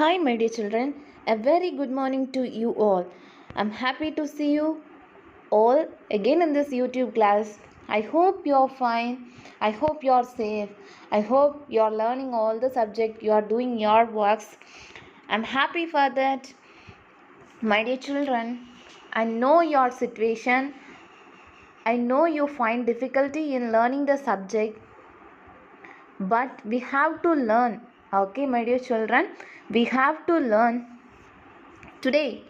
Hi, my dear children. A very good morning to you all. I'm happy to see you all again in this YouTube class. I hope you're fine. I hope you're safe. I hope you're learning all the subject. You are doing your works. I'm happy for that. My dear children, I know your situation. I know you find difficulty in learning the subject, but we have to learn. Okay, my dear children, we have to learn. Today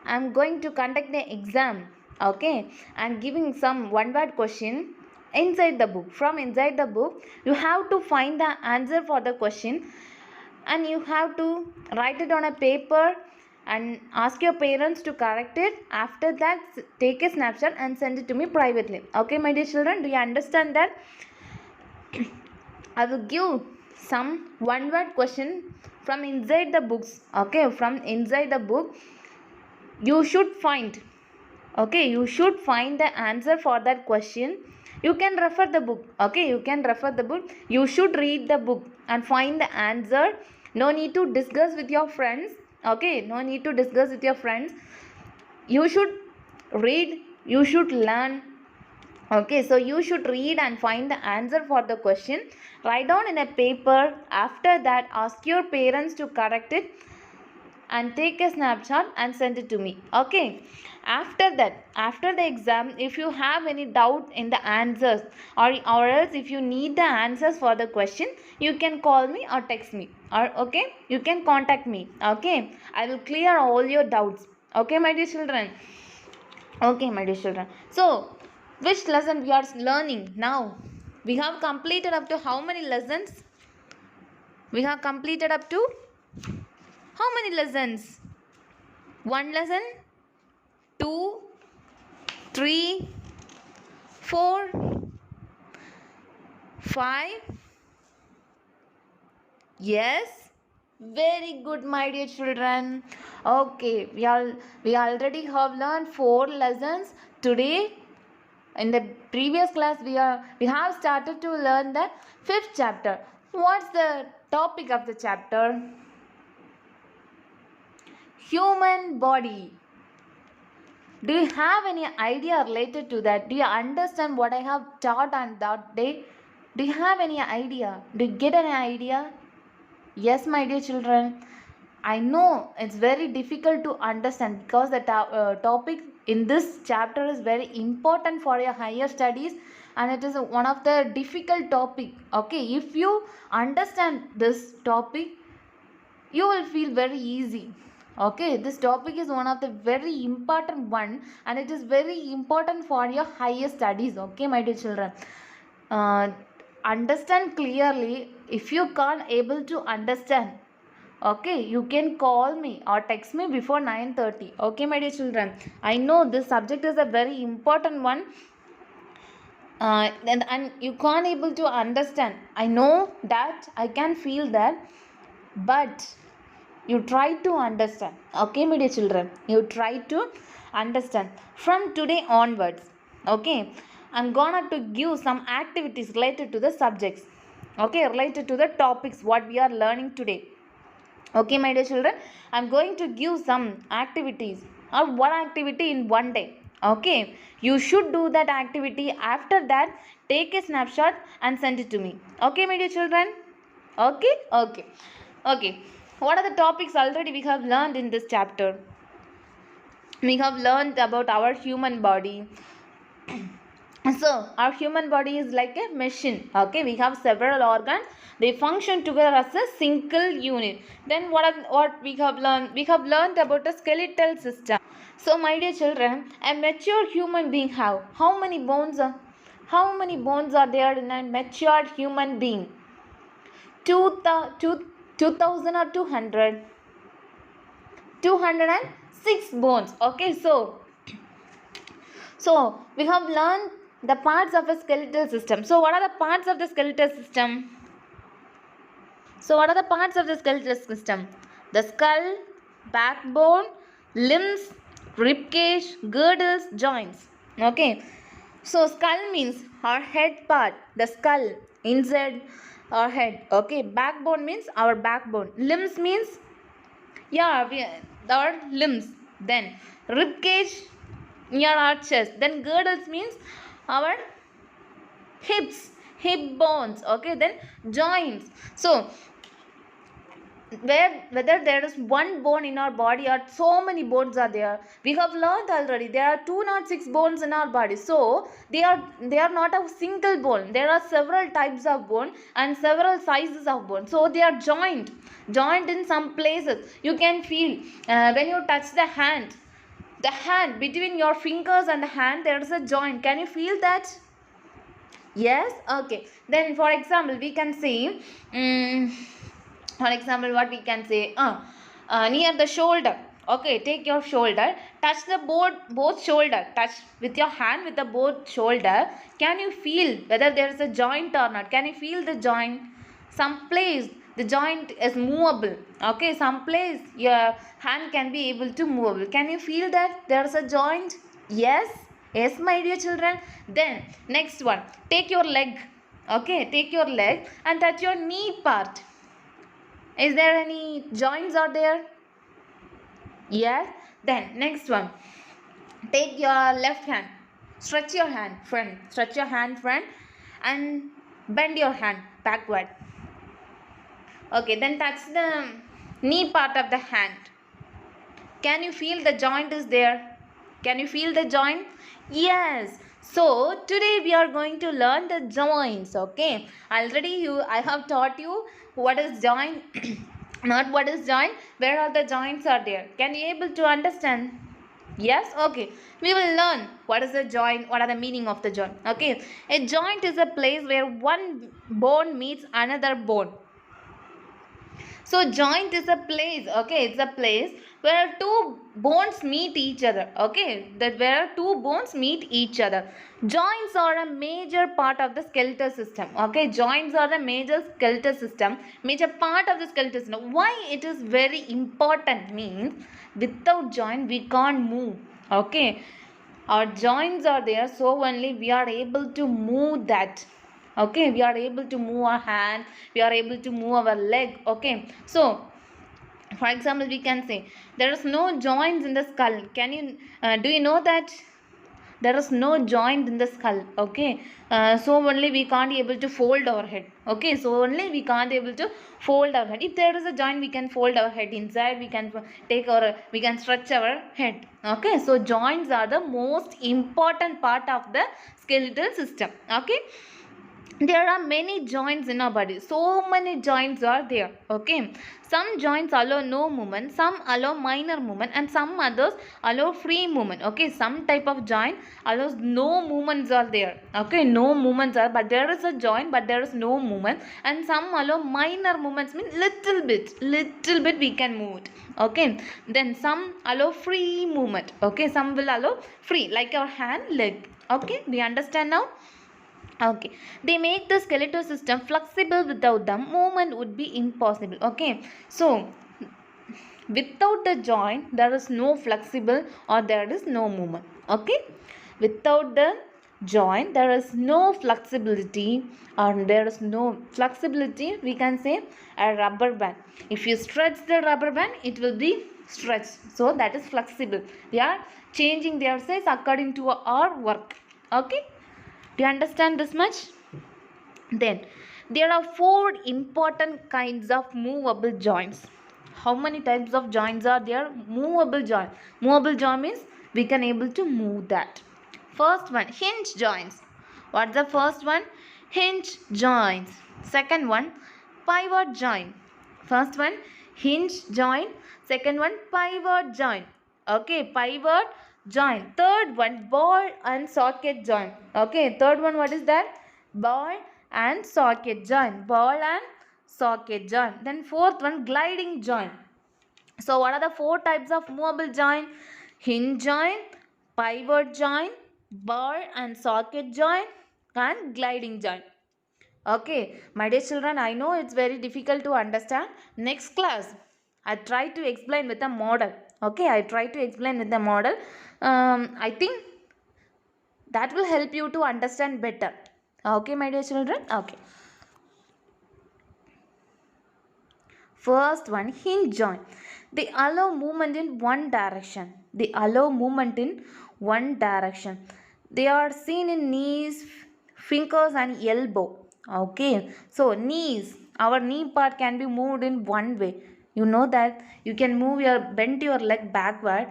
I'm going to conduct the exam. Okay, I'm giving some one word question inside the book. From inside the book you have to find the answer for the question, and you have to write it on a paper and ask your parents to correct it. After that, take a snapshot and send it to me privately. Okay, my dear children, do you understand that? I will give some one word question from inside the books. Okay, from inside the book you should find. Okay, you should find the answer for that question. You can refer the book. Okay, you can refer the book. You should read the book and find the answer. No need to discuss with your friends. Okay, no need to discuss with your friends. You should read, you should learn. Okay, so you should read and find the answer for the question. Write down in a paper. After that, ask your parents to correct it and take a snapshot and send it to me. Okay, after that, after the exam, if you have any doubt in the answers, or else if you need the answers for the question, you can call me or text me, or okay, you can contact me. Okay, I will clear all your doubts. Okay, my dear children. Okay, my dear children, so which lesson we are learning now? We have completed up to how many lessons? We have completed up to how many lessons? One lesson, 2, 3, 4, 5. Yes, very good, my dear children. Okay, we already have learned 4 lessons today. In the previous class, we have started to learn the 5th chapter. What's the topic of the chapter? Human body. Do you have any idea related to that? Do you understand what I have taught on that day? Do you have any idea? Do you get any idea? Yes, my dear children. I know it's very difficult to understand because the topic in this chapter is very important for your higher studies, and it is one of the difficult topic. Okay, if you understand this topic, you will feel very easy. Okay, this topic is one of the very important one, and it is very important for your higher studies. Okay, my dear children, uh, understand clearly. If you can't able to understand, okay, you can call me or text me before 9:30. Okay, my dear children, I know this subject is a very important one, and you can't able to understand. I know that, I can feel that, but you try to understand. Okay, my dear children, you try to understand from today onwards. Okay, I'm gonna to give some activities related to the subjects. Okay, related to the topics what we are learning today. Okay, my dear children, I'm going to give some activities, or one activity in one day. Okay, you should do that activity. After that, take a snapshot and send it to me. Okay, my dear children. Okay, okay, okay. What are the topics already we have learned in this chapter? We have learned about our human body. So our human body is like a machine. Okay, we have several organs, they function together as a single unit. Then what we have learned? We have learned about the skeletal system. So my dear children, a mature human being have how many bones are, how many bones are there in a matured human being? 2000 or 200? 206 bones. Okay, so we have learned the parts of a skeletal system. So what are the parts of the skeletal system? So what are the parts of the skeletal system? The skull, backbone, limbs, ribcage, girdles, joints. Okay. So skull means our head part, the skull inside our head. Okay. Backbone means our backbone. Limbs means Yeah, our limbs. Then rib cage near our chest. Then girdles means our hips, hip bones. Okay, then joints. So whether there is one bone in our body or so many bones are there, we have learned already there are 206 bones in our body. So they are not a single bone, there are several types of bone and several sizes of bone, so they are joined in some places. You can feel when you touch the hand between your fingers and the hand, there is a joint. Can you feel that? Yes, okay. Then for example we can see, for example what we can say, near the shoulder. Okay, take your shoulder, touch the both shoulder, touch with your hand with the both shoulder. Can you feel whether there is a joint or not? Can you feel the joint? Some place the joint is movable. Okay, some place your hand can be able to move. Can you feel that there is a joint? Yes, yes, my dear children. Then next one, take your leg. Okay, take your leg and touch your knee part. Is there any joints are there? Yes. Then next one, take your left hand, stretch your hand front and bend your hand backward. Okay, then touch the knee part of the hand. Can you feel the joint is there? Can you feel the joint? Yes. So today we are going to learn the joints. Okay. Already I have taught you what is joint, not what is joint. Where are the joints are there? Can you able to understand? Yes. Okay. We will learn what is the joint. What are the meaning of the joint? Okay. A joint is a place where one bone meets another bone. So joint is a place, okay, it's a place where two bones meet each other, okay, that where two bones meet each other. Joints are a major part of the skeletal system, okay, joints are a major skeletal system, major part of the skeletal system. Why it is very important means without joint we can't move, okay. Our joints are there, so only we are able to move that. Okay, we are able to move our hand, we are able to move our leg. Okay, so for example we can say there is no joints in the skull. Can you do you know that there is no joint in the skull? Okay, so only we can't be able to fold our head. Okay, so only we can't be able to fold our head. If there is a joint, we can fold our head inside, we can we can stretch our head. Okay, so joints are the most important part of the skeletal system. Okay, there are many joints in our body, so many joints are there. Okay, some joints allow no movement, some allow minor movement, and some others allow free movement. Okay, some type of joint allows no movements are there. Okay, no movements are, but there is a joint but there is no movement, and some allow minor movements, mean little bit we can move it. Okay, then some allow free movement. Okay, some will allow free, like our hand, leg. Okay, do you understand now? Okay, they make the skeletal system flexible. Without them, movement would be impossible. Okay, so without the joint there is no flexible or there is no movement. Okay, without the joint there is no flexibility or there is no flexibility. We can say a rubber band. If you stretch the rubber band, it will be stretched, so that is flexible. They are changing their size according to our work. Okay, do you understand this much? Then there are four important kinds of movable joints. How many types of joints are there? Movable joint. Movable joint means we can able to move that. First one, hinge joints. What's the first one? Hinge joints. Second one, pivot joint. First one, hinge joint. Second one, pivot joint. Okay, pivot joint. Third one, ball and socket joint. Okay, third one, what is that? Ball and socket joint. Ball and socket joint. Then fourth one, gliding joint. So what are the four types of movable joint? Hinge joint, pivot joint, ball and socket joint, and gliding joint. Okay, my dear children, I know it's very difficult to understand. Next class, I try to explain with a model. Okay, I try to explain with the model. I think that will help you to understand better. Okay, my dear children. Okay. First one, hinge joint. They allow movement in one direction. They allow movement in one direction. They are seen in knees, fingers and elbow. Okay, so knees, our knee part can be moved in one way. You know that you can move your bend your leg backward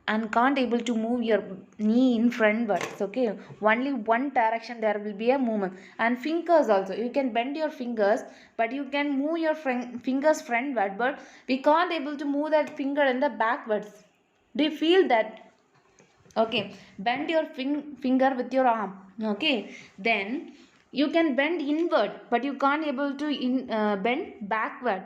and can't able to move your knee in frontwards. Okay, only one direction there will be a movement. And fingers also, you can bend your fingers but you can move your fingers frontward, but we can't able to move that finger in the backwards. Do you feel that? Okay, bend your finger with your arm. Okay, then you can bend inward but you can't able to bend backward.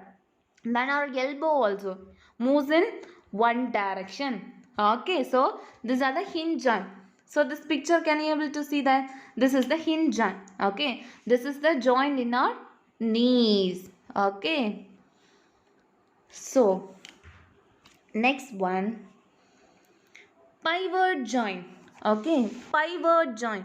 Then our elbow also moves in one direction. Okay, so these are the hinge joint. So this picture, can you able to see that this is the hinge joint? Okay, this is the joint in our knees. Okay, so next one, pivot joint. Okay, pivot joint.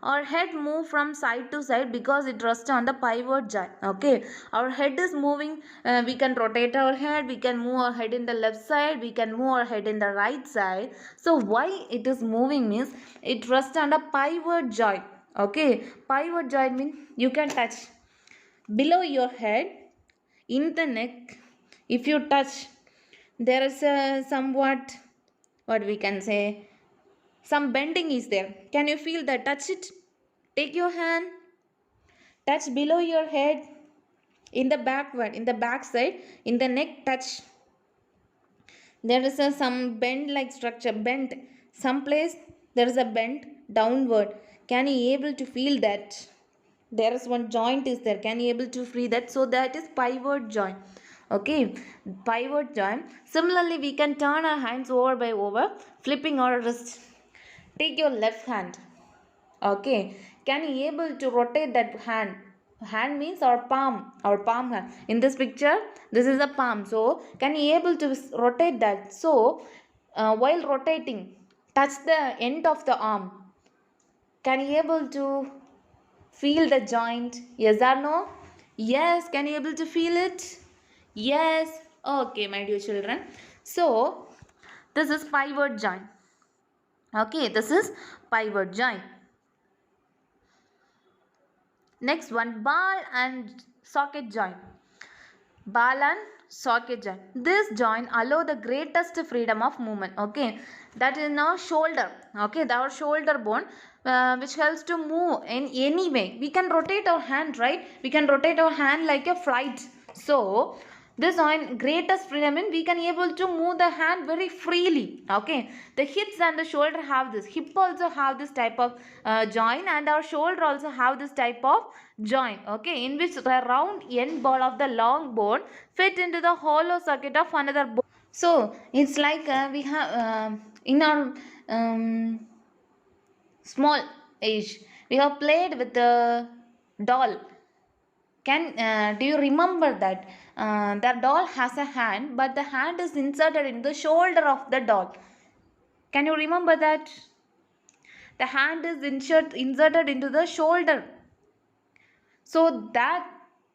Our head move from side to side because it rests on the pivot joint. Okay, our head is moving, we can rotate our head, we can move our head in the left side, we can move our head in the right side. So why it is moving means it rests on the pivot joint. Okay, pivot joint means you can touch below your head, in the neck. If you touch, there is a somewhat, what we can say, some bending is there. Can you feel that? Touch it. Take your hand, touch below your head, in the backward, in the back side, in the neck, touch. There is a some bend like structure, bent some place. There is a bend downward. Can you able to feel that? There is one joint is there. Can you able to feel that? So that is pivot joint. Okay, pivot joint. Similarly, we can turn our hands over by over, flipping our wrist. Take your left hand. Okay, can you able to rotate that hand? Hand means our palm hand. In this picture, this is a palm. So can you able to rotate that? So while rotating, touch the end of the arm. Can you able to feel the joint? Yes or no? Yes. Can you able to feel it? Yes. Okay, my dear children, so this is pivot joint. Okay, this is pivot joint. Next one, ball and socket joint. Ball and socket joint. This joint allow the greatest freedom of movement. Okay, that is now shoulder. Okay, our shoulder bone, which helps to move in any way. We can rotate our hand, right? We can rotate our hand like a flight. So this joint greatest freedom means we can able to move the hand very freely. Okay, the hips and the shoulder have this. Hip also have this type of joint, and our shoulder also have this type of joint. Okay, in which the round end ball of the long bone fit into the hollow socket of another bone. So it's like we have in our small age we have played with the doll. Can do you remember that the doll has a hand, but the hand is inserted in the shoulder of the doll? Can you remember that? The hand is inserted into the shoulder. So that,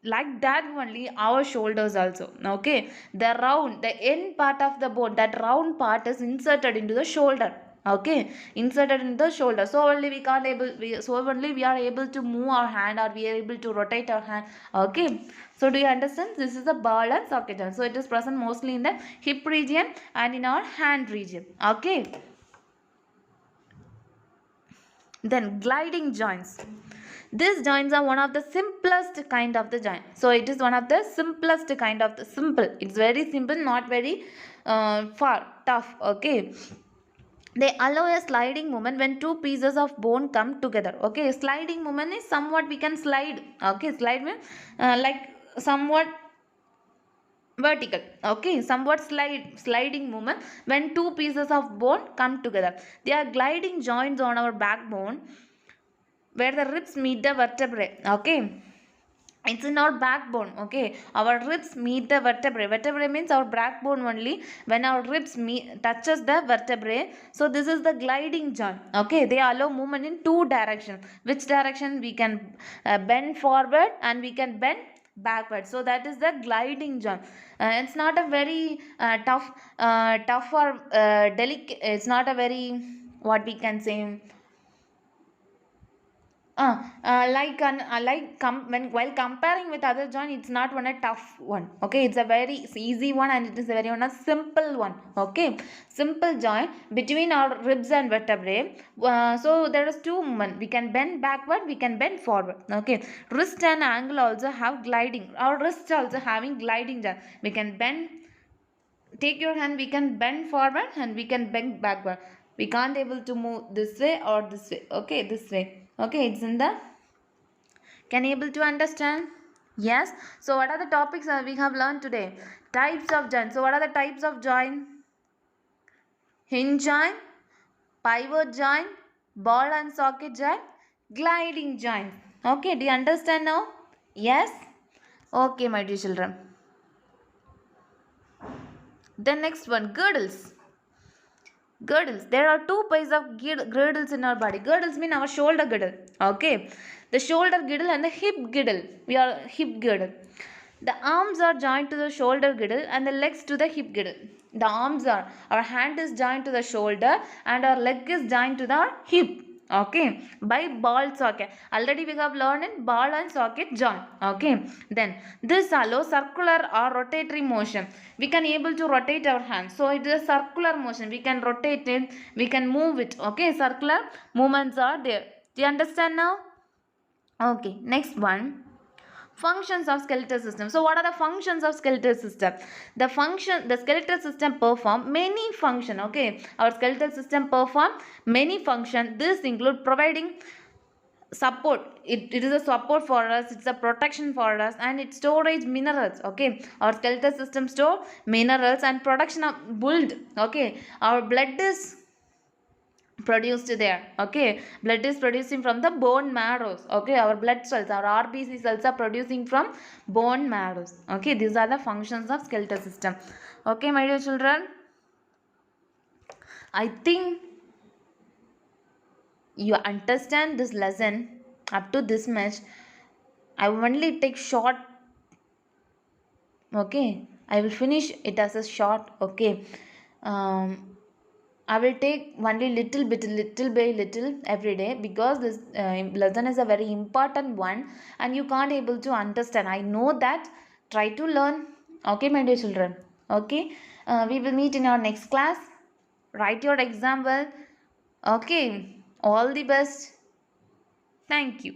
like that only our shoulders also. Okay, the end part of the bone, that round part is inserted into the shoulder. Okay, inserted in the shoulder. So only we are able to move our hand, or we are able to rotate our hand. Okay, so do you understand? This is the ball and socket joint. So it is present mostly in the hip region and in our hand region. Okay, then gliding joints. These joints are one of the simplest kind of the joint. So it is one of the simplest kind of the simple. It's very simple, not very far tough. Okay, they allow a sliding movement when two pieces of bone come together. Okay, sliding movement is somewhat we can slide. Okay, slide means like somewhat vertical. Okay, somewhat sliding movement when two pieces of bone come together. They are gliding joints on our backbone where the ribs meet the vertebrae. Okay, it's in our backbone. Okay, our ribs meet the vertebrae means our backbone only. When our ribs touches the vertebrae, so this is the gliding joint. Okay, they allow movement in two directions. Which direction? We can bend forward and we can bend backward. So that is the gliding jump. It's not a very tough or delicate. It's not a very, what we can say, when while comparing with other joint, it's not one a tough one. Okay, it's a very easy one, and it is a very one a simple one. Okay, simple joint between our ribs and vertebrae. So there is two movement. We can bend backward, we can bend forward. Okay, wrist and ankle also have gliding. Our wrist also having gliding joint. We can bend. Take your hand. We can bend forward and we can bend backward. We can't able to move this way or this way. Okay, this way. Okay, it's in the, can you able to understand? Yes. So what are the topics we have learned today? Types of joint. So what are the types of joint? Hinge joint, pivot joint, ball and socket joint, gliding joint. Okay, do you understand now? Yes. Okay, my dear children. Then next one, girdles. Girdles. There are two pairs of girdles in our body. Girdles mean our shoulder girdle. Okay. The shoulder girdle and the hip girdle. We are hip girdle. The arms are joined to the shoulder girdle and the legs to the hip girdle. The arms are, our hand is joined to the shoulder and our leg is joined to the hip. Okay, by ball socket. Already we have learned in ball and socket joint. Okay, then this allows circular or rotatory motion. We can able to rotate our hand. So it is a circular motion. We can rotate it, we can move it. Okay, circular movements are there. Do you understand now? Okay, next one. Functions of skeletal system. So what are the functions of skeletal system? The skeletal system perform many function. Okay, our skeletal system perform many function. This include providing support. It is a support for us, it's a protection for us, and it storage minerals. Okay, our skeletal system store minerals and production of build. Okay, our blood is produced there. Okay, blood is producing from the bone marrows. Okay, our blood cells, our RBC cells are producing from bone marrows. Okay, these are the functions of skeletal system. Okay, my dear children, I think you understand this lesson up to this much. I only take short. Okay, I will finish it as a short. Okay, I will take only little by little every day, because this lesson is a very important one and you can't able to understand. I know that. Try to learn. Okay, my dear children. Okay, we will meet in our next class. Write your exam well. Okay, all the best. Thank you.